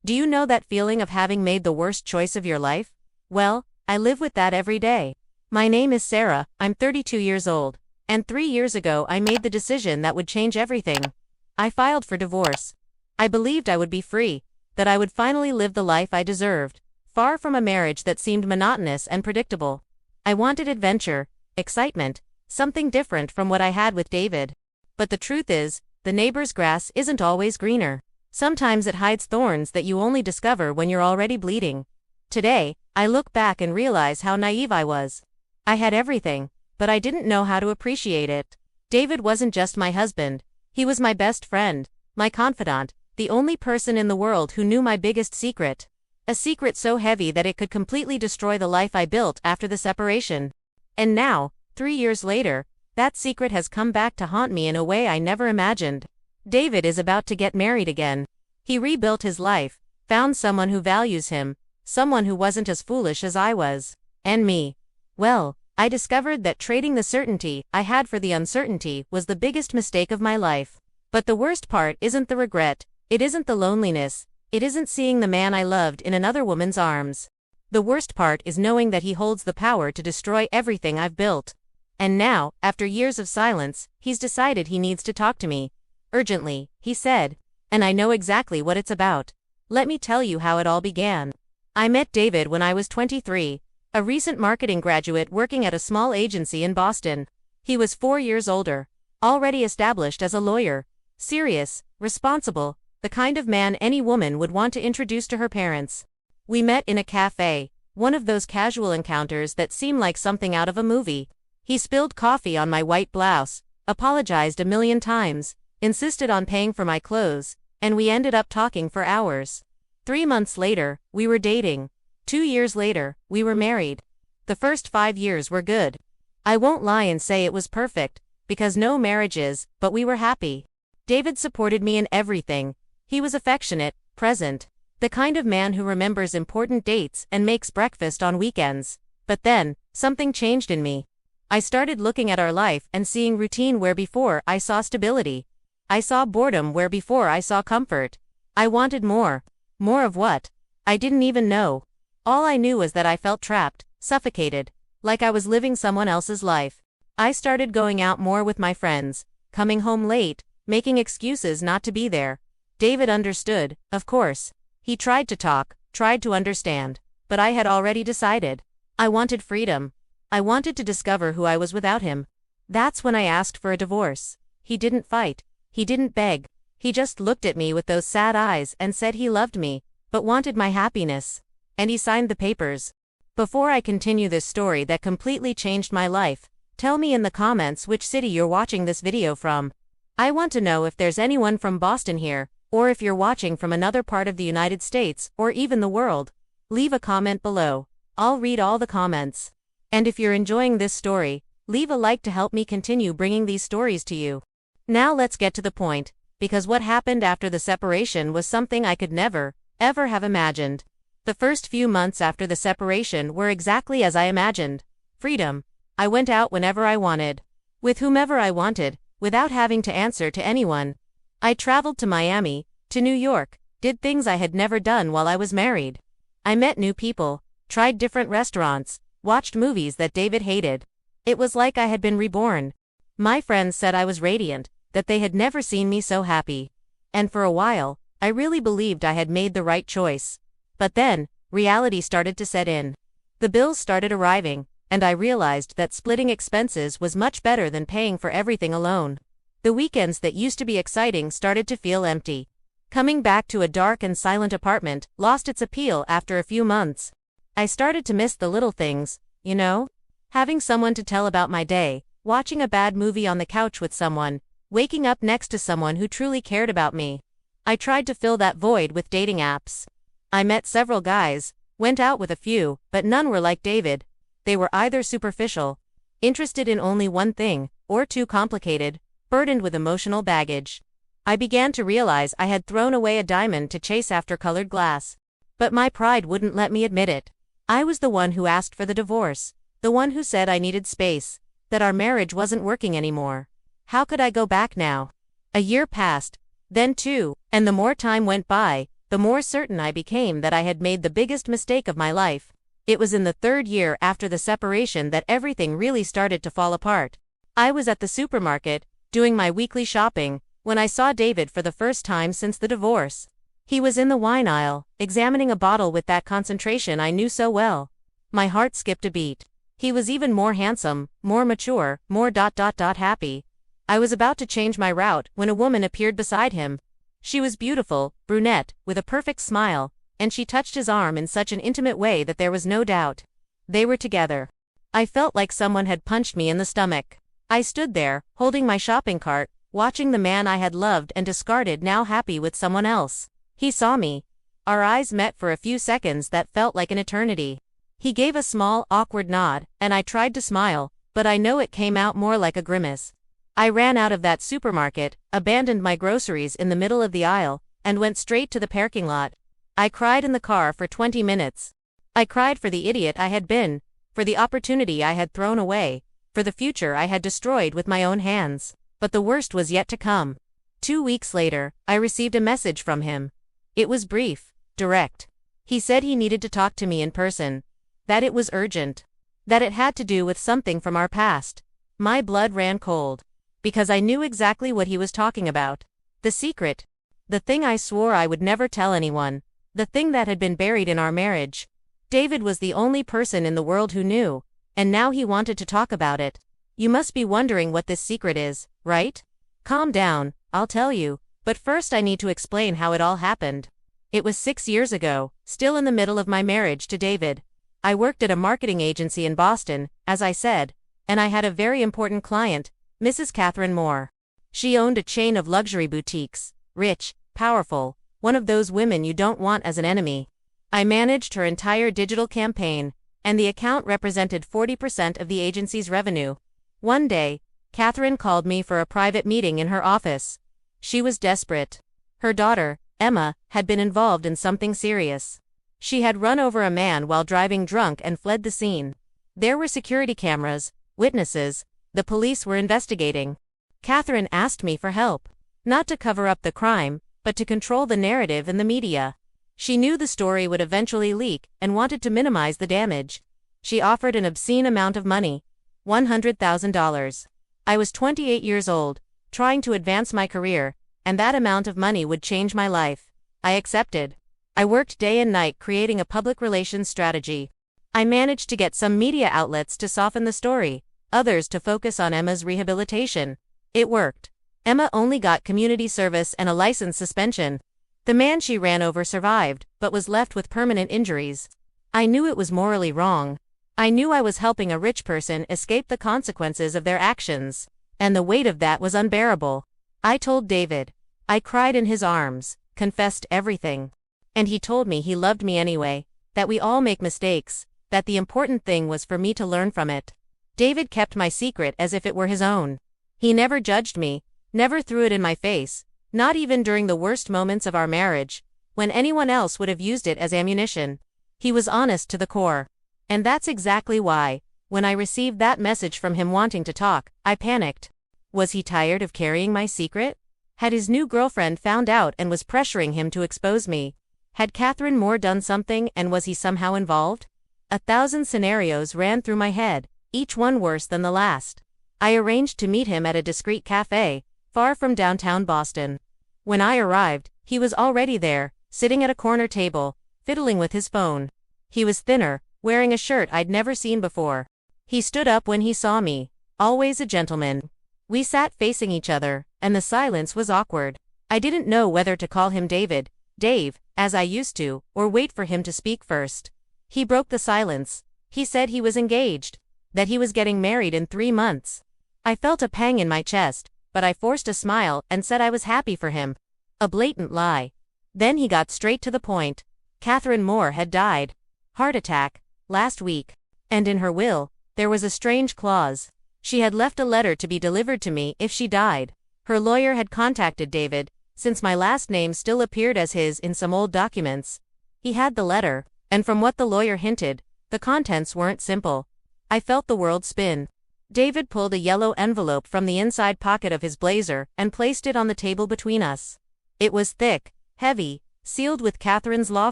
Do you know that feeling of having made the worst choice of your life? Well, I live with that every day. My name is Sarah, I'm 32 years old, and 3 years ago I made the decision that would change everything. I filed for divorce. I believed I would be free, that I would finally live the life I deserved, far from a marriage that seemed monotonous and predictable. I wanted adventure, excitement, something different from what I had with David. But the truth is, the neighbor's grass isn't always greener. Sometimes it hides thorns that you only discover when you're already bleeding. Today, I look back and realize how naive I was. I had everything, but I didn't know how to appreciate it. David wasn't just my husband, he was my best friend, my confidant, the only person in the world who knew my biggest secret. A secret so heavy that it could completely destroy the life I built after the separation. And now, 3 years later, that secret has come back to haunt me in a way I never imagined. David is about to get married again. He rebuilt his life, found someone who values him, someone who wasn't as foolish as I was. And me. Well, I discovered that trading the certainty I had for the uncertainty was the biggest mistake of my life. But the worst part isn't the regret, it isn't the loneliness, it isn't seeing the man I loved in another woman's arms. The worst part is knowing that he holds the power to destroy everything I've built. And now, after years of silence, he's decided he needs to talk to me. Urgently, he said. And I know exactly what it's about. Let me tell you how it all began. I met David when I was 23, a recent marketing graduate working at a small agency in Boston. He was 4 years older, already established as a lawyer, serious, responsible, the kind of man any woman would want to introduce to her parents. We met in a cafe, one of those casual encounters that seem like something out of a movie. He spilled coffee on my white blouse, apologized a million times, insisted on paying for my clothes, and we ended up talking for hours. 3 months later, we were dating. 2 years later, we were married. The first 5 years were good. I won't lie and say it was perfect, because no marriage is, but we were happy. David supported me in everything. He was affectionate, present, the kind of man who remembers important dates and makes breakfast on weekends. But then, something changed in me. I started looking at our life and seeing routine where before I saw stability. I saw boredom where before I saw comfort. I wanted more. More of what? I didn't even know. All I knew was that I felt trapped, suffocated, like I was living someone else's life. I started going out more with my friends, coming home late, making excuses not to be there. David understood, of course. He tried to talk, tried to understand, but I had already decided. I wanted freedom. I wanted to discover who I was without him. That's when I asked for a divorce. He didn't fight. He didn't beg. He just looked at me with those sad eyes and said he loved me, but wanted my happiness. And he signed the papers. Before I continue this story that completely changed my life, tell me in the comments which city you're watching this video from. I want to know if there's anyone from Boston here, or if you're watching from another part of the United States, or even the world. Leave a comment below. I'll read all the comments. And if you're enjoying this story, leave a like to help me continue bringing these stories to you. Now let's get to the point, because what happened after the separation was something I could never, ever have imagined. The first few months after the separation were exactly as I imagined. Freedom. I went out whenever I wanted. With whomever I wanted, without having to answer to anyone. I traveled to Miami, to New York, did things I had never done while I was married. I met new people, tried different restaurants, watched movies that David hated. It was like I had been reborn. My friends said I was radiant, that they had never seen me so happy. And for a while, I really believed I had made the right choice. But then, reality started to set in. The bills started arriving, and I realized that splitting expenses was much better than paying for everything alone. The weekends that used to be exciting started to feel empty. Coming back to a dark and silent apartment lost its appeal after a few months. I started to miss the little things, you know? Having someone to tell about my day, watching a bad movie on the couch with someone, waking up next to someone who truly cared about me. I tried to fill that void with dating apps. I met several guys, went out with a few, but none were like David. They were either superficial, interested in only one thing, or too complicated, burdened with emotional baggage. I began to realize I had thrown away a diamond to chase after colored glass. But my pride wouldn't let me admit it. I was the one who asked for the divorce, the one who said I needed space, that our marriage wasn't working anymore. How could I go back now? A year passed, then 2, and the more time went by, the more certain I became that I had made the biggest mistake of my life. It was in the 3rd year after the separation that everything really started to fall apart. I was at the supermarket, doing my weekly shopping, when I saw David for the first time since the divorce. He was in the wine aisle, examining a bottle with that concentration I knew so well. My heart skipped a beat. He was even more handsome, more mature, more happy. I was about to change my route when a woman appeared beside him. She was beautiful, brunette, with a perfect smile, and she touched his arm in such an intimate way that there was no doubt. They were together. I felt like someone had punched me in the stomach. I stood there, holding my shopping cart, watching the man I had loved and discarded now happy with someone else. He saw me. Our eyes met for a few seconds that felt like an eternity. He gave a small, awkward nod, and I tried to smile, but I know it came out more like a grimace. I ran out of that supermarket, abandoned my groceries in the middle of the aisle, and went straight to the parking lot. I cried in the car for 20 minutes. I cried for the idiot I had been, for the opportunity I had thrown away, for the future I had destroyed with my own hands. But the worst was yet to come. 2 weeks later, I received a message from him. It was brief, direct. He said he needed to talk to me in person. That it was urgent. That it had to do with something from our past. My blood ran cold. Because I knew exactly what he was talking about. The secret. The thing I swore I would never tell anyone. The thing that had been buried in our marriage. David was the only person in the world who knew, and now he wanted to talk about it. You must be wondering what this secret is, right? Calm down, I'll tell you, but first I need to explain how it all happened. It was 6 years ago, still in the middle of my marriage to David. I worked at a marketing agency in Boston, as I said, and I had a very important client, Mrs. Catherine Moore. She owned a chain of luxury boutiques, rich, powerful, one of those women you don't want as an enemy. I managed her entire digital campaign, and the account represented 40% of the agency's revenue. One day, Catherine called me for a private meeting in her office. She was desperate. Her daughter, Emma, had been involved in something serious. She had run over a man while driving drunk and fled the scene. There were security cameras, witnesses, the police were investigating. Catherine asked me for help. Not to cover up the crime, but to control the narrative in the media. She knew the story would eventually leak and wanted to minimize the damage. She offered an obscene amount of money. $100,000. I was 28 years old, trying to advance my career, and that amount of money would change my life. I accepted. I worked day and night creating a public relations strategy. I managed to get some media outlets to soften the story, others to focus on Emma's rehabilitation. It worked. Emma only got community service and a license suspension. The man she ran over survived, but was left with permanent injuries. I knew it was morally wrong. I knew I was helping a rich person escape the consequences of their actions, and the weight of that was unbearable. I told David. I cried in his arms, confessed everything. And he told me he loved me anyway, that we all make mistakes, that the important thing was for me to learn from it. David kept my secret as if it were his own. He never judged me, never threw it in my face, not even during the worst moments of our marriage, when anyone else would have used it as ammunition. He was honest to the core. And that's exactly why, when I received that message from him wanting to talk, I panicked. Was he tired of carrying my secret? Had his new girlfriend found out and was pressuring him to expose me? Had Catherine Moore done something and was he somehow involved? 1,000 scenarios ran through my head, each one worse than the last. I arranged to meet him at a discreet cafe, far from downtown Boston. When I arrived, he was already there, sitting at a corner table, fiddling with his phone. He was thinner, wearing a shirt I'd never seen before. He stood up when he saw me, always a gentleman. We sat facing each other, and the silence was awkward. I didn't know whether to call him David, Dave, as I used to, or wait for him to speak first. He broke the silence. He said he was engaged, that he was getting married in 3 months. I felt a pang in my chest, but I forced a smile and said I was happy for him. A blatant lie. Then he got straight to the point. Catherine Moore had died. Heart attack, last week. And in her will, there was a strange clause. She had left a letter to be delivered to me if she died. Her lawyer had contacted David, since my last name still appeared as his in some old documents. He had the letter, and from what the lawyer hinted, the contents weren't simple. I felt the world spin. David pulled a yellow envelope from the inside pocket of his blazer and placed it on the table between us. It was thick, heavy, sealed with Catherine's law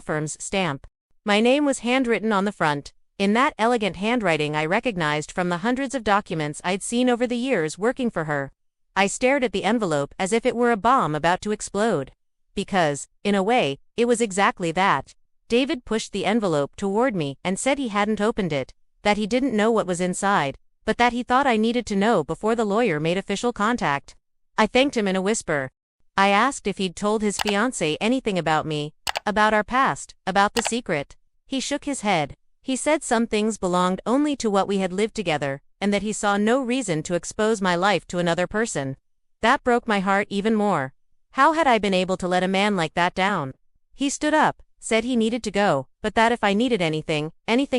firm's stamp. My name was handwritten on the front, in that elegant handwriting I recognized from the hundreds of documents I'd seen over the years working for her. I stared at the envelope as if it were a bomb about to explode. Because, in a way, it was exactly that. David pushed the envelope toward me and said he hadn't opened it, that he didn't know what was inside, but that he thought I needed to know before the lawyer made official contact. I thanked him in a whisper. I asked if he'd told his fiancée anything about me, about our past, about the secret. He shook his head. He said some things belonged only to what we had lived together, and that he saw no reason to expose my life to another person. That broke my heart even more. How had I been able to let a man like that down? He stood up, said he needed to go, but that if I needed anything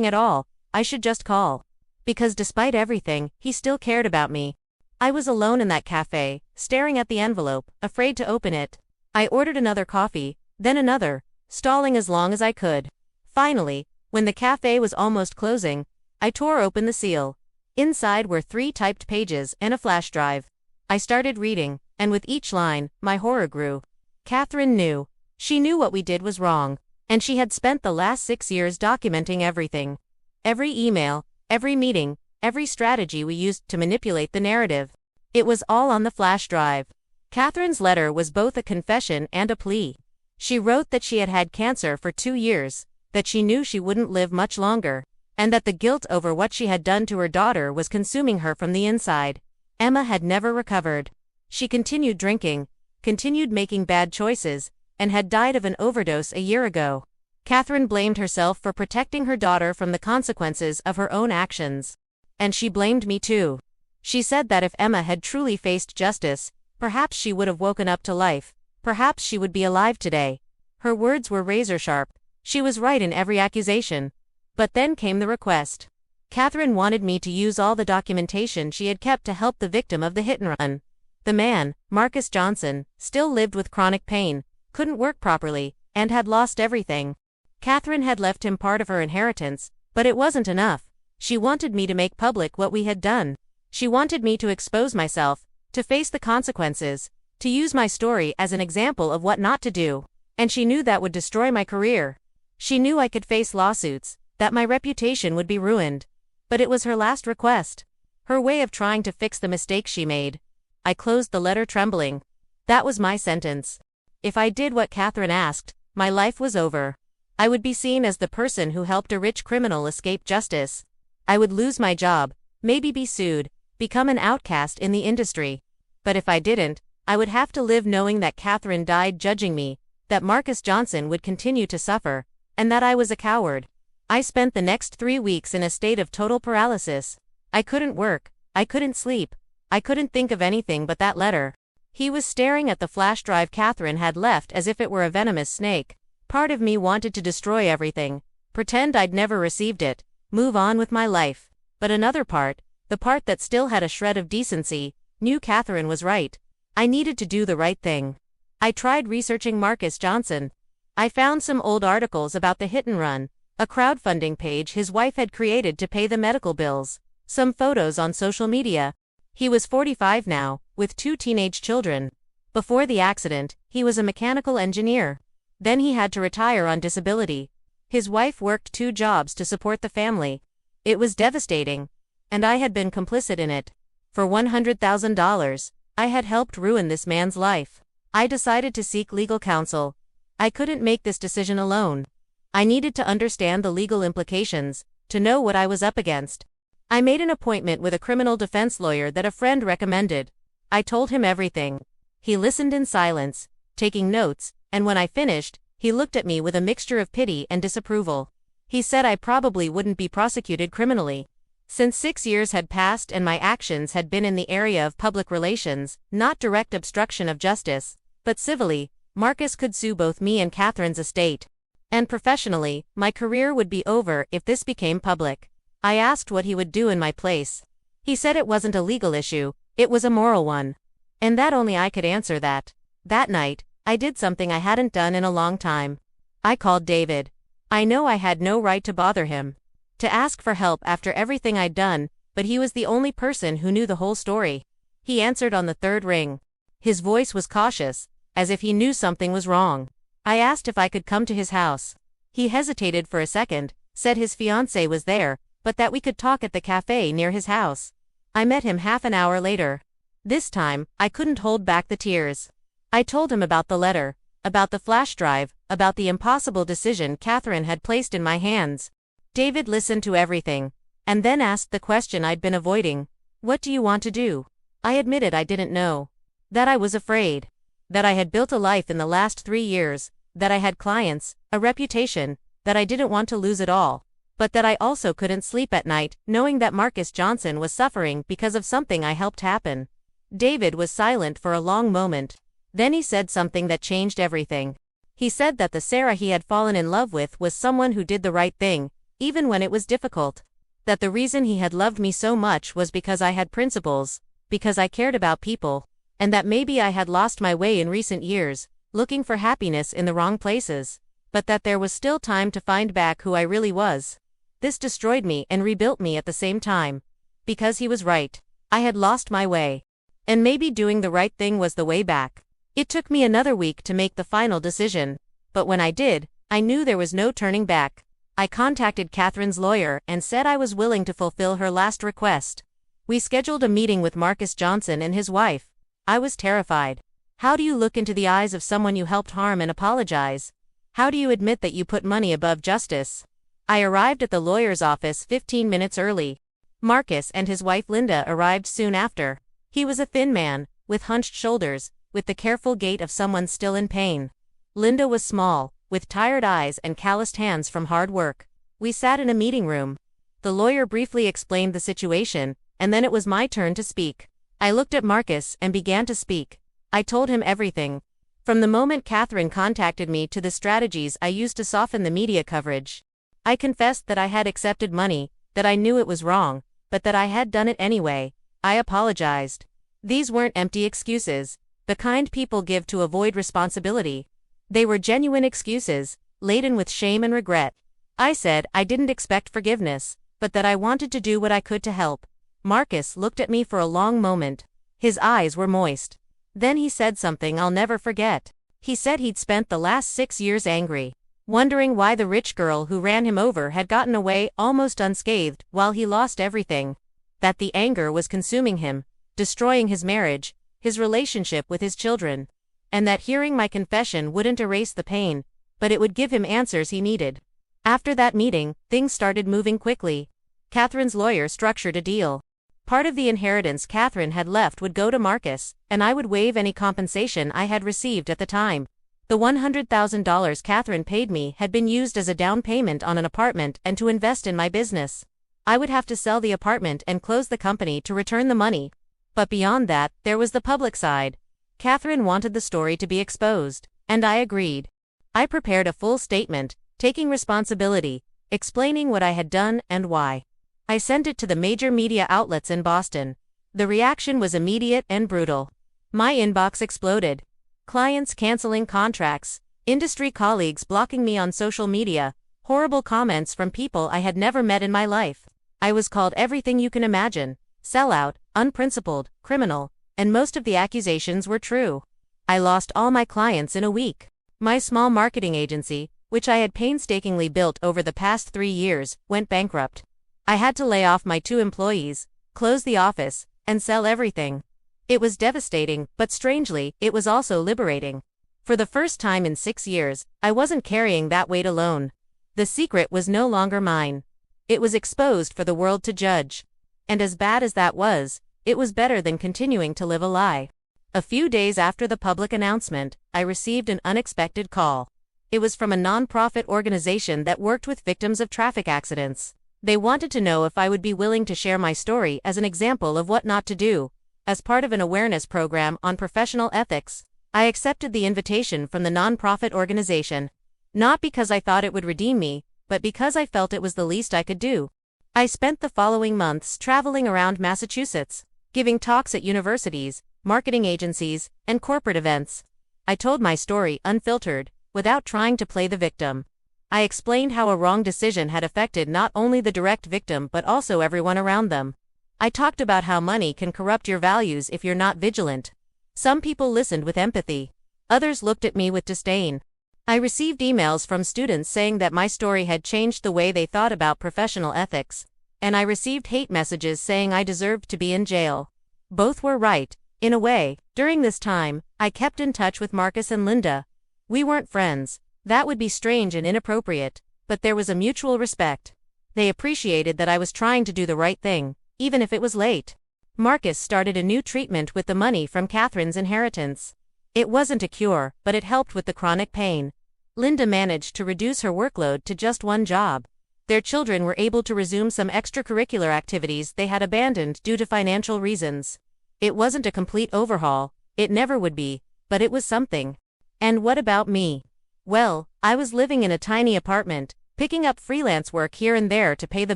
at all, I should just call. Because despite everything, he still cared about me. I was alone in that cafe, staring at the envelope, afraid to open it. I ordered another coffee, then another, stalling as long as I could. Finally, when the cafe was almost closing, I tore open the seal. Inside were 3 typed pages and a flash drive. I started reading, and with each line, my horror grew. Catherine knew. She knew what we did was wrong, and she had spent the last 6 years documenting everything. Every email, every meeting, every strategy we used to manipulate the narrative. It was all on the flash drive. Catherine's letter was both a confession and a plea. She wrote that she had had cancer for 2 years, that she knew she wouldn't live much longer, and that the guilt over what she had done to her daughter was consuming her from the inside. Emma had never recovered. She continued drinking, continued making bad choices, and had died of an overdose a year ago. Catherine blamed herself for protecting her daughter from the consequences of her own actions. And she blamed me too. She said that if Emma had truly faced justice, perhaps she would have woken up to life, perhaps she would be alive today. Her words were razor sharp. She was right in every accusation. But then came the request. Catherine wanted me to use all the documentation she had kept to help the victim of the hit-and-run. The man, Marcus Johnson, still lived with chronic pain, couldn't work properly, and had lost everything. Catherine had left him part of her inheritance, but it wasn't enough. She wanted me to make public what we had done. She wanted me to expose myself, to face the consequences, to use my story as an example of what not to do. And she knew that would destroy my career. She knew I could face lawsuits, that my reputation would be ruined. But it was her last request. Her way of trying to fix the mistakes she made. I closed the letter trembling. That was my sentence. If I did what Catherine asked, my life was over. I would be seen as the person who helped a rich criminal escape justice. I would lose my job, maybe be sued, become an outcast in the industry. But if I didn't, I would have to live knowing that Catherine died judging me, that Marcus Johnson would continue to suffer, and that I was a coward. I spent the next 3 weeks in a state of total paralysis. I couldn't work, I couldn't sleep, I couldn't think of anything but that letter. He was staring at the flash drive Catherine had left as if it were a venomous snake. Part of me wanted to destroy everything, pretend I'd never received it, move on with my life. But another part, the part that still had a shred of decency, knew Catherine was right. I needed to do the right thing. I tried researching Marcus Johnson. I found some old articles about the hit-and-run, a crowdfunding page his wife had created to pay the medical bills, some photos on social media. He was 45 now, with 2 teenage children. Before the accident, he was a mechanical engineer. Then he had to retire on disability. His wife worked 2 jobs to support the family. It was devastating. And I had been complicit in it. For $100,000, I had helped ruin this man's life. I decided to seek legal counsel. I couldn't make this decision alone. I needed to understand the legal implications, to know what I was up against. I made an appointment with a criminal defense lawyer that a friend recommended. I told him everything. He listened in silence, taking notes, and when I finished, he looked at me with a mixture of pity and disapproval. He said I probably wouldn't be prosecuted criminally. Since 6 years had passed and my actions had been in the area of public relations, not direct obstruction of justice, but civilly, Marcus could sue both me and Catherine's estate. And professionally, my career would be over if this became public. I asked what he would do in my place. He said it wasn't a legal issue, it was a moral one. And that only I could answer that. That night, I did something I hadn't done in a long time. I called David. I know I had no right to bother him, to ask for help after everything I'd done, but he was the only person who knew the whole story. He answered on the 3rd ring. His voice was cautious, as if he knew something was wrong. I asked if I could come to his house. He hesitated for a second, said his fiancée was there, but that we could talk at the cafe near his house. I met him half an hour later. This time, I couldn't hold back the tears. I told him about the letter, about the flash drive, about the impossible decision Catherine had placed in my hands. David listened to everything, and then asked the question I'd been avoiding. What do you want to do? I admitted I didn't know. That I was afraid. That I had built a life in the last 3 years, that I had clients, a reputation, that I didn't want to lose it all, but that I also couldn't sleep at night, knowing that Marcus Johnson was suffering because of something I helped happen. David was silent for a long moment. Then he said something that changed everything. He said that the Sarah he had fallen in love with was someone who did the right thing, even when it was difficult. That the reason he had loved me so much was because I had principles, because I cared about people, and that maybe I had lost my way in recent years, looking for happiness in the wrong places, but that there was still time to find back who I really was. This destroyed me and rebuilt me at the same time. Because he was right. I had lost my way. And maybe doing the right thing was the way back. It took me another week to make the final decision, but when I did, I knew there was no turning back. I contacted Catherine's lawyer and said I was willing to fulfill her last request. We scheduled a meeting with Marcus Johnson and his wife. I was terrified. How do you look into the eyes of someone you helped harm and apologize? How do you admit that you put money above justice? I arrived at the lawyer's office 15 minutes early. Marcus and his wife Linda arrived soon after. He was a thin man, with hunched shoulders, with the careful gait of someone still in pain. Linda was small, with tired eyes and calloused hands from hard work. We sat in a meeting room. The lawyer briefly explained the situation, and then it was my turn to speak. I looked at Marcus and began to speak. I told him everything. From the moment Catherine contacted me to the strategies I used to soften the media coverage. I confessed that I had accepted money, that I knew it was wrong, but that I had done it anyway. I apologized. These weren't empty excuses, the kind people give to avoid responsibility. They were genuine excuses, laden with shame and regret. I said I didn't expect forgiveness, but that I wanted to do what I could to help. Marcus looked at me for a long moment. His eyes were moist. Then he said something I'll never forget. He said he'd spent the last 6 years angry, wondering why the rich girl who ran him over had gotten away almost unscathed while he lost everything. That the anger was consuming him, destroying his marriage, his relationship with his children. And that hearing my confession wouldn't erase the pain, but it would give him answers he needed. After that meeting, things started moving quickly. Catherine's lawyer structured a deal. Part of the inheritance Catherine had left would go to Marcus, and I would waive any compensation I had received at the time. The $100,000 Catherine paid me had been used as a down payment on an apartment and to invest in my business. I would have to sell the apartment and close the company to return the money. But beyond that, there was the public side. Catherine wanted the story to be exposed, and I agreed. I prepared a full statement, taking responsibility, explaining what I had done and why. I sent it to the major media outlets in Boston. The reaction was immediate and brutal. My inbox exploded. Clients canceling contracts, industry colleagues blocking me on social media, horrible comments from people I had never met in my life. I was called everything you can imagine: sellout, unprincipled, criminal, and most of the accusations were true. I lost all my clients in a week. My small marketing agency, which I had painstakingly built over the past 3 years, went bankrupt. I had to lay off my 2 employees, close the office, and sell everything. It was devastating, but strangely, it was also liberating. For the first time in 6 years, I wasn't carrying that weight alone. The secret was no longer mine. It was exposed for the world to judge. And as bad as that was, it was better than continuing to live a lie. A few days after the public announcement, I received an unexpected call. It was from a non-profit organization that worked with victims of traffic accidents. They wanted to know if I would be willing to share my story as an example of what not to do. As part of an awareness program on professional ethics, I accepted the invitation from the non-profit organization. Not because I thought it would redeem me, but because I felt it was the least I could do. I spent the following months traveling around Massachusetts, giving talks at universities, marketing agencies, and corporate events. I told my story unfiltered, without trying to play the victim. I explained how a wrong decision had affected not only the direct victim but also everyone around them. I talked about how money can corrupt your values if you're not vigilant. Some people listened with empathy. Others looked at me with disdain. I received emails from students saying that my story had changed the way they thought about professional ethics, and I received hate messages saying I deserved to be in jail. Both were right, in a way. During this time, I kept in touch with Marcus and Linda. We weren't friends. That would be strange and inappropriate, but there was a mutual respect. They appreciated that I was trying to do the right thing, even if it was late. Marcus started a new treatment with the money from Catherine's inheritance. It wasn't a cure, but it helped with the chronic pain. Linda managed to reduce her workload to just one job. Their children were able to resume some extracurricular activities they had abandoned due to financial reasons. It wasn't a complete overhaul, it never would be, but it was something. And what about me? Well, I was living in a tiny apartment, picking up freelance work here and there to pay the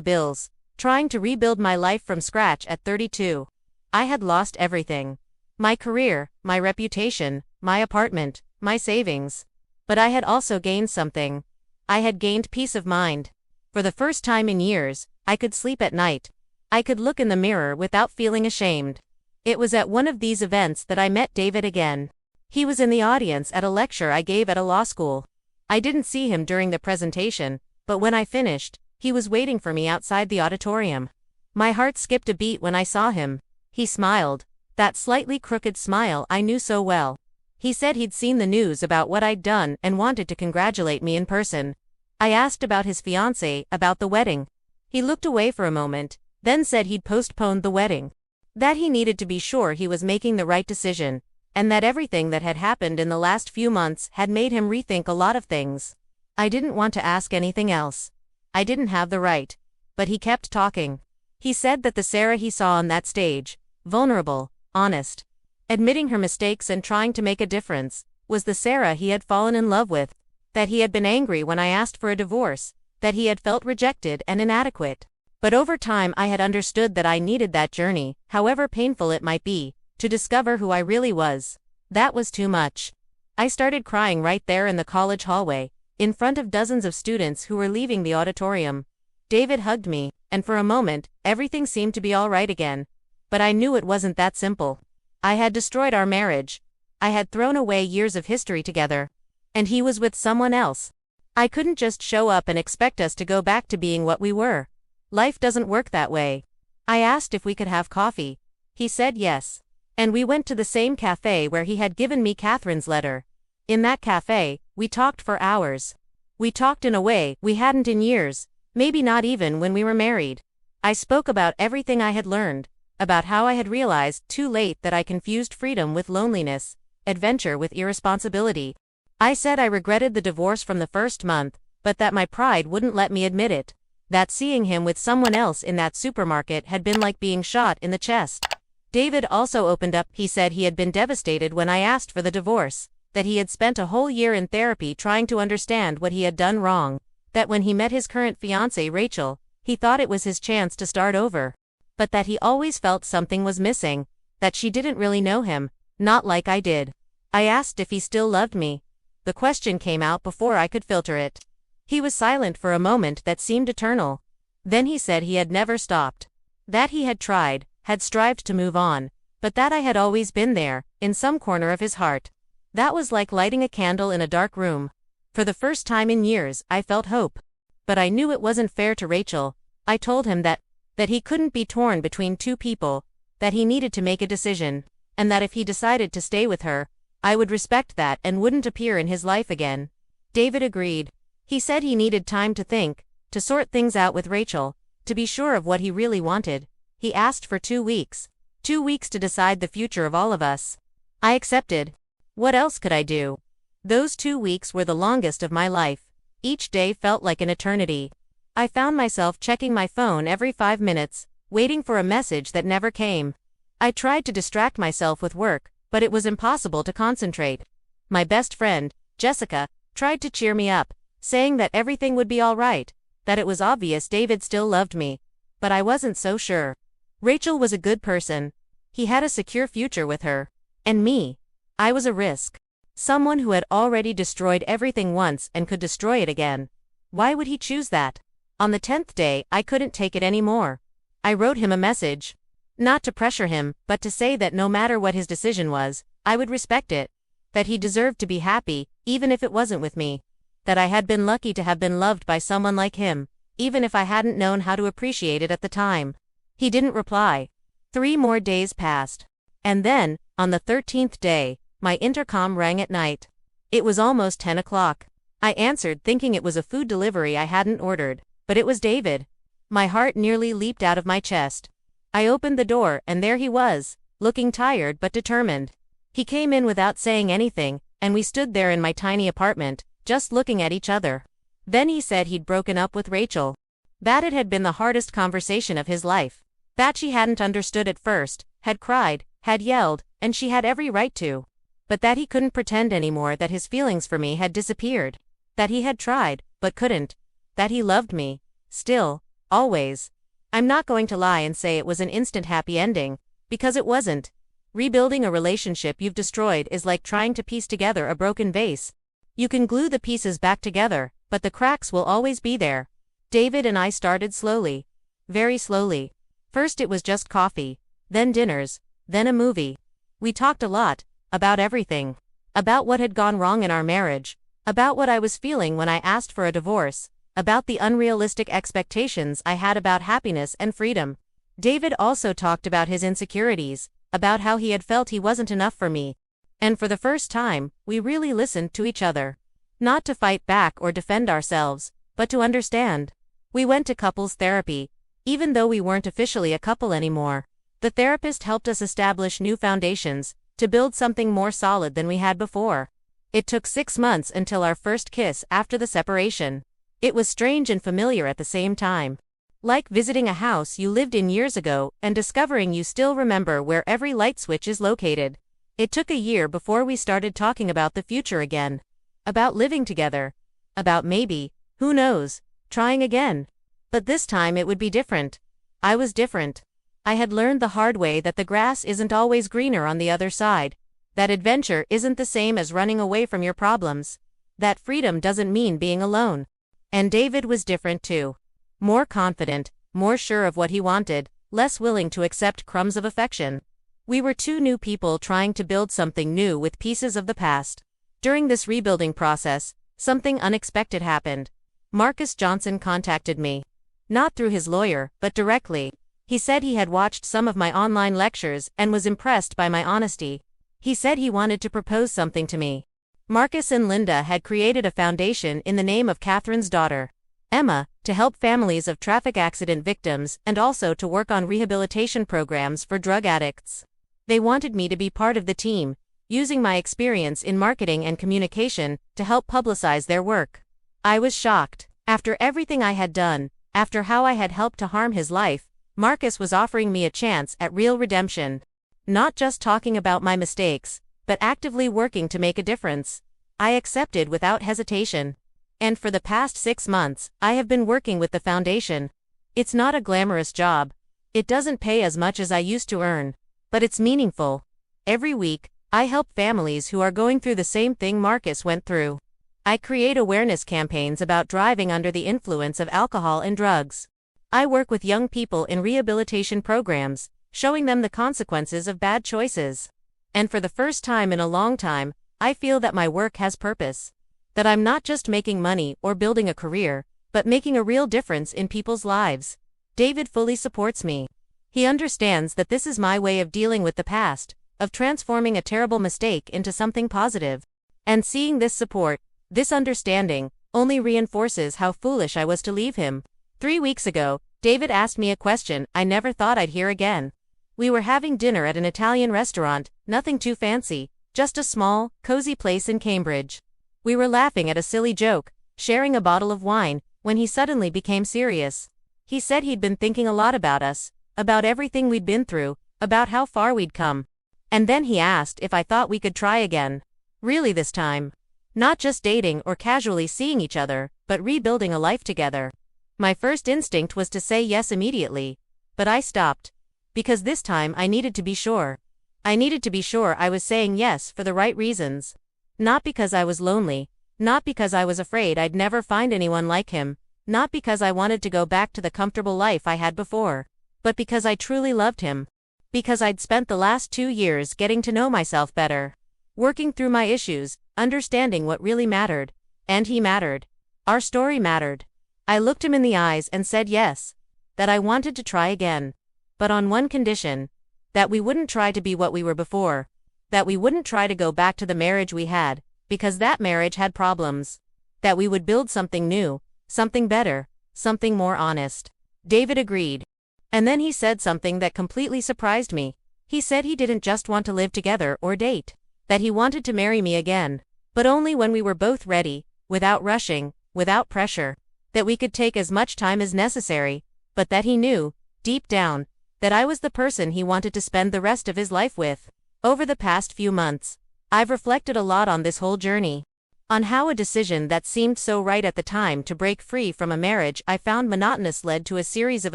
bills, trying to rebuild my life from scratch at 32. I had lost everything. My career, my reputation, my apartment, my savings. But I had also gained something. I had gained peace of mind. For the first time in years, I could sleep at night. I could look in the mirror without feeling ashamed. It was at one of these events that I met David again. He was in the audience at a lecture I gave at a law school. I didn't see him during the presentation, but when I finished, he was waiting for me outside the auditorium. My heart skipped a beat when I saw him. He smiled, that slightly crooked smile I knew so well. He said he'd seen the news about what I'd done and wanted to congratulate me in person. I asked about his fiancée, about the wedding. He looked away for a moment, then said he'd postponed the wedding. That he needed to be sure he was making the right decision, and that everything that had happened in the last few months had made him rethink a lot of things. I didn't want to ask anything else. I didn't have the right. But he kept talking. He said that the Sarah he saw on that stage, vulnerable, honest, admitting her mistakes and trying to make a difference, was the Sarah he had fallen in love with, that he had been angry when I asked for a divorce, that he had felt rejected and inadequate. But over time I had understood that I needed that journey, however painful it might be, to discover who I really was. That was too much. I started crying right there in the college hallway, in front of dozens of students who were leaving the auditorium. David hugged me, and for a moment, everything seemed to be all right again. But I knew it wasn't that simple. I had destroyed our marriage. I had thrown away years of history together. And he was with someone else. I couldn't just show up and expect us to go back to being what we were. Life doesn't work that way. I asked if we could have coffee. He said yes. And we went to the same cafe where he had given me Catherine's letter. In that cafe, we talked for hours. We talked in a way we hadn't in years, maybe not even when we were married. I spoke about everything I had learned, about how I had realized too late that I confused freedom with loneliness, adventure with irresponsibility. I said I regretted the divorce from the first month, but that my pride wouldn't let me admit it. That seeing him with someone else in that supermarket had been like being shot in the chest. David also opened up. He said he had been devastated when I asked for the divorce, that he had spent a whole year in therapy trying to understand what he had done wrong, that when he met his current fiancée Rachel, he thought it was his chance to start over. But that he always felt something was missing, that she didn't really know him, not like I did. I asked if he still loved me. The question came out before I could filter it. He was silent for a moment that seemed eternal. Then he said he had never stopped. That he had tried, had strived to move on, but that I had always been there, in some corner of his heart. That was like lighting a candle in a dark room. For the first time in years, I felt hope. But I knew it wasn't fair to Rachel. I told him that he couldn't be torn between two people, that he needed to make a decision, and that if he decided to stay with her, I would respect that and wouldn't appear in his life again. David agreed. He said he needed time to think, to sort things out with Rachel, to be sure of what he really wanted. He asked for 2 weeks. 2 weeks to decide the future of all of us. I accepted. What else could I do? Those 2 weeks were the longest of my life. Each day felt like an eternity. I found myself checking my phone every 5 minutes, waiting for a message that never came. I tried to distract myself with work, but it was impossible to concentrate. My best friend, Jessica, tried to cheer me up, saying that everything would be all right, that it was obvious David still loved me. But I wasn't so sure. Rachel was a good person. He had a secure future with her. And me. I was a risk. Someone who had already destroyed everything once and could destroy it again. Why would he choose that? On the 10th day, I couldn't take it anymore. I wrote him a message. Not to pressure him, but to say that no matter what his decision was, I would respect it. That he deserved to be happy, even if it wasn't with me. That I had been lucky to have been loved by someone like him, even if I hadn't known how to appreciate it at the time. He didn't reply. 3 more days passed. And then, on the 13th day, my intercom rang at night. It was almost 10 o'clock. I answered thinking it was a food delivery I hadn't ordered, but it was David. My heart nearly leaped out of my chest. I opened the door and there he was, looking tired but determined. He came in without saying anything, and we stood there in my tiny apartment, just looking at each other. Then he said he'd broken up with Rachel. That it had been the hardest conversation of his life. That she hadn't understood at first, had cried, had yelled, and she had every right to. But that he couldn't pretend anymore that his feelings for me had disappeared. That he had tried, but couldn't. That he loved me. Still. Always. I'm not going to lie and say it was an instant happy ending, because it wasn't. Rebuilding a relationship you've destroyed is like trying to piece together a broken vase. You can glue the pieces back together, but the cracks will always be there. David and I started slowly. Very slowly. First it was just coffee, then dinners, then a movie. We talked a lot, about everything. About what had gone wrong in our marriage, about what I was feeling when I asked for a divorce, about the unrealistic expectations I had about happiness and freedom. David also talked about his insecurities, about how he had felt he wasn't enough for me. And for the first time, we really listened to each other. Not to fight back or defend ourselves, but to understand. We went to couples therapy, even though we weren't officially a couple anymore. The therapist helped us establish new foundations, to build something more solid than we had before. It took 6 months until our first kiss after the separation. It was strange and familiar at the same time. Like visiting a house you lived in years ago and discovering you still remember where every light switch is located. It took a year before we started talking about the future again. About living together. About maybe, who knows, trying again. But this time it would be different. I was different. I had learned the hard way that the grass isn't always greener on the other side. That adventure isn't the same as running away from your problems. That freedom doesn't mean being alone. And David was different too. More confident, more sure of what he wanted, less willing to accept crumbs of affection. We were 2 new people trying to build something new with pieces of the past. During this rebuilding process, something unexpected happened. Marcus Johnson contacted me. Not through his lawyer, but directly. He said he had watched some of my online lectures and was impressed by my honesty. He said he wanted to propose something to me. Marcus and Linda had created a foundation in the name of Catherine's daughter, Emma, to help families of traffic accident victims and also to work on rehabilitation programs for drug addicts. They wanted me to be part of the team, using my experience in marketing and communication to help publicize their work. I was shocked. After everything I had done, after how I had helped to harm his life, Marcus was offering me a chance at real redemption. Not just talking about my mistakes, but actively working to make a difference. I accepted without hesitation. And for the past 6 months, I have been working with the foundation. It's not a glamorous job. It doesn't pay as much as I used to earn. But it's meaningful. Every week, I help families who are going through the same thing Marcus went through. I create awareness campaigns about driving under the influence of alcohol and drugs. I work with young people in rehabilitation programs, showing them the consequences of bad choices. And for the first time in a long time, I feel that my work has purpose. That I'm not just making money or building a career, but making a real difference in people's lives. David fully supports me. He understands that this is my way of dealing with the past, of transforming a terrible mistake into something positive. And seeing this support, this understanding, only reinforces how foolish I was to leave him. 3 weeks ago, David asked me a question I never thought I'd hear again. We were having dinner at an Italian restaurant, nothing too fancy, just a small, cozy place in Cambridge. We were laughing at a silly joke, sharing a bottle of wine, when he suddenly became serious. He said he'd been thinking a lot about us, about everything we'd been through, about how far we'd come. And then he asked if I thought we could try again. Really this time. Not just dating or casually seeing each other, but rebuilding a life together. My first instinct was to say yes immediately. But I stopped. Because this time I needed to be sure. I needed to be sure I was saying yes for the right reasons. Not because I was lonely. Not because I was afraid I'd never find anyone like him. Not because I wanted to go back to the comfortable life I had before. But because I truly loved him. Because I'd spent the last 2 years getting to know myself better. working through my issues, understanding what really mattered. And he mattered. Our story mattered. I looked him in the eyes and said yes. That I wanted to try again. But on one condition. That we wouldn't try to be what we were before. That we wouldn't try to go back to the marriage we had, because that marriage had problems. That we would build something new, something better, something more honest. David agreed. And then he said something that completely surprised me. He said he didn't just want to live together or date. That he wanted to marry me again. But only when we were both ready, without rushing, without pressure. That we could take as much time as necessary, but that he knew, deep down, that I was the person he wanted to spend the rest of his life with. Over the past few months, I've reflected a lot on this whole journey. On how a decision that seemed so right at the time to break free from a marriage I found monotonous led to a series of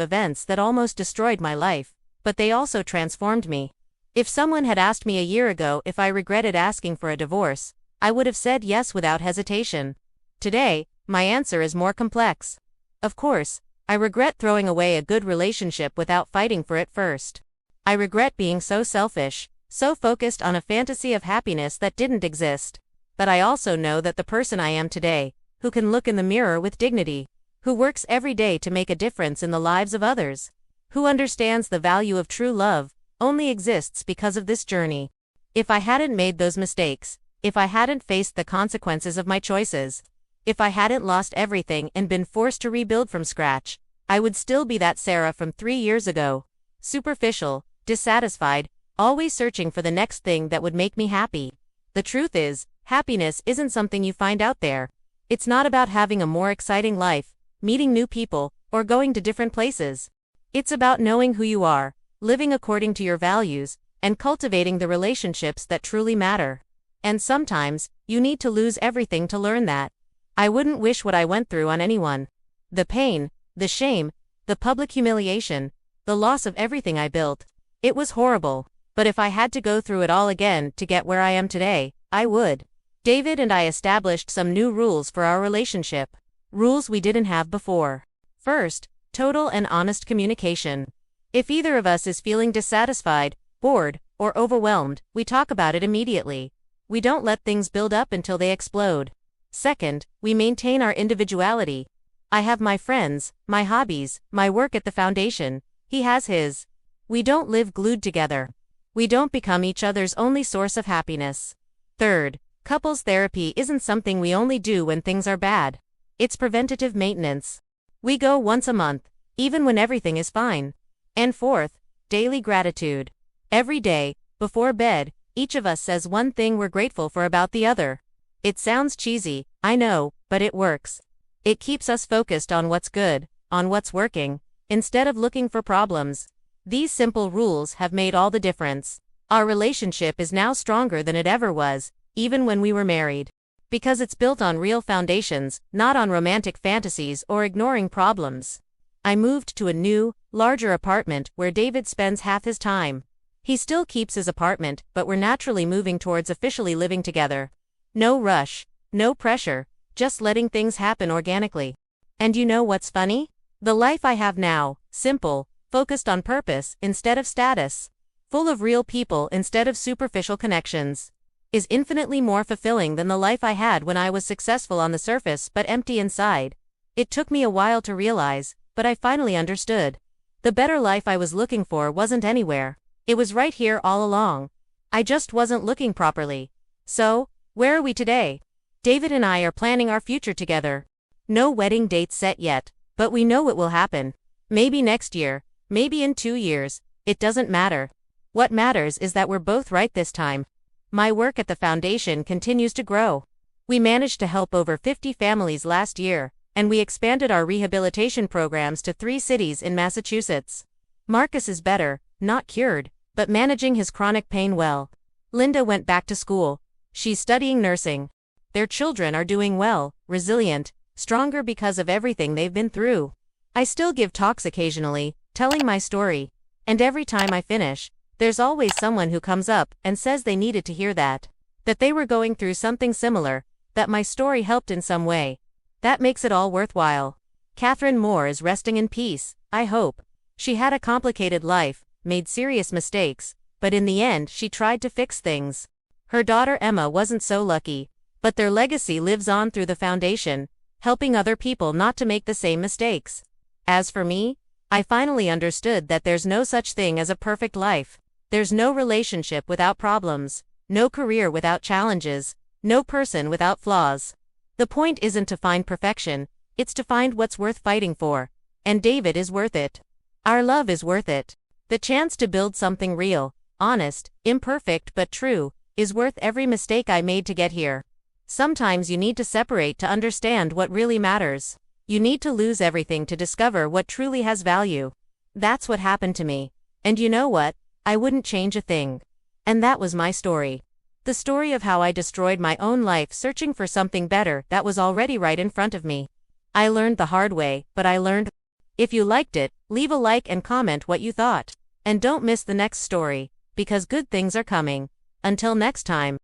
events that almost destroyed my life, but they also transformed me. If someone had asked me a year ago if I regretted asking for a divorce, I would have said yes without hesitation. Today, my answer is more complex. Of course, I regret throwing away a good relationship without fighting for it first. I regret being so selfish, so focused on a fantasy of happiness that didn't exist. But I also know that the person I am today, who can look in the mirror with dignity, who works every day to make a difference in the lives of others, who understands the value of true love, only exists because of this journey. If I hadn't made those mistakes, if I hadn't faced the consequences of my choices, if I hadn't lost everything and been forced to rebuild from scratch, I would still be that Sarah from 3 years ago. Superficial, dissatisfied, always searching for the next thing that would make me happy. The truth is, happiness isn't something you find out there. It's not about having a more exciting life, meeting new people, or going to different places. It's about knowing who you are, living according to your values, and cultivating the relationships that truly matter. And sometimes, you need to lose everything to learn that. I wouldn't wish what I went through on anyone. The pain, the shame, the public humiliation, the loss of everything I built. It was horrible, but if I had to go through it all again to get where I am today, I would. David and I established some new rules for our relationship. Rules we didn't have before. First, total and honest communication. If either of us is feeling dissatisfied, bored, or overwhelmed, we talk about it immediately. We don't let things build up until they explode. Second, we maintain our individuality. I have my friends, my hobbies, my work at the foundation. He has his. We don't live glued together. We don't become each other's only source of happiness. Third, couples therapy isn't something we only do when things are bad. It's preventative maintenance. We go once a month, even when everything is fine. And fourth, daily gratitude. Every day, before bed, each of us says one thing we're grateful for about the other. It sounds cheesy, I know, but it works. It keeps us focused on what's good, on what's working, instead of looking for problems. These simple rules have made all the difference. Our relationship is now stronger than it ever was, even when we were married. Because it's built on real foundations, not on romantic fantasies or ignoring problems. I moved to a new, larger apartment where David spends half his time. He still keeps his apartment, but we're naturally moving towards officially living together. No rush, no pressure, just letting things happen organically. And you know what's funny? The life I have now, simple, focused on purpose instead of status, full of real people instead of superficial connections, is infinitely more fulfilling than the life I had when I was successful on the surface but empty inside. It took me a while to realize, but I finally understood. The better life I was looking for wasn't anywhere. It was right here all along. I just wasn't looking properly. So, where are we today? David and I are planning our future together. No wedding date set yet, but we know it will happen. Maybe next year, maybe in 2 years, it doesn't matter. What matters is that we're both right this time. My work at the foundation continues to grow. We managed to help over 50 families last year, and we expanded our rehabilitation programs to 3 cities in Massachusetts. Marcus is better, not cured, but managing his chronic pain well. Linda went back to school. She's studying nursing. Their children are doing well, resilient, stronger because of everything they've been through. I still give talks occasionally, telling my story. And every time I finish, there's always someone who comes up and says they needed to hear that. That they were going through something similar, that my story helped in some way. That makes it all worthwhile. Catherine Moore is resting in peace, I hope. She had a complicated life, made serious mistakes, but in the end she tried to fix things. Her daughter Emma wasn't so lucky, but their legacy lives on through the foundation, helping other people not to make the same mistakes. As for me, I finally understood that there's no such thing as a perfect life. There's no relationship without problems, no career without challenges, no person without flaws. The point isn't to find perfection, it's to find what's worth fighting for. And David is worth it. Our love is worth it. The chance to build something real, honest, imperfect but true, is worth every mistake I made to get here. Sometimes you need to separate to understand what really matters. You need to lose everything to discover what truly has value. That's what happened to me. And you know what? I wouldn't change a thing. And that was my story. The story of how I destroyed my own life searching for something better that was already right in front of me. I learned the hard way, but I learned. If you liked it, leave a like and comment what you thought. And don't miss the next story, because good things are coming. Until next time.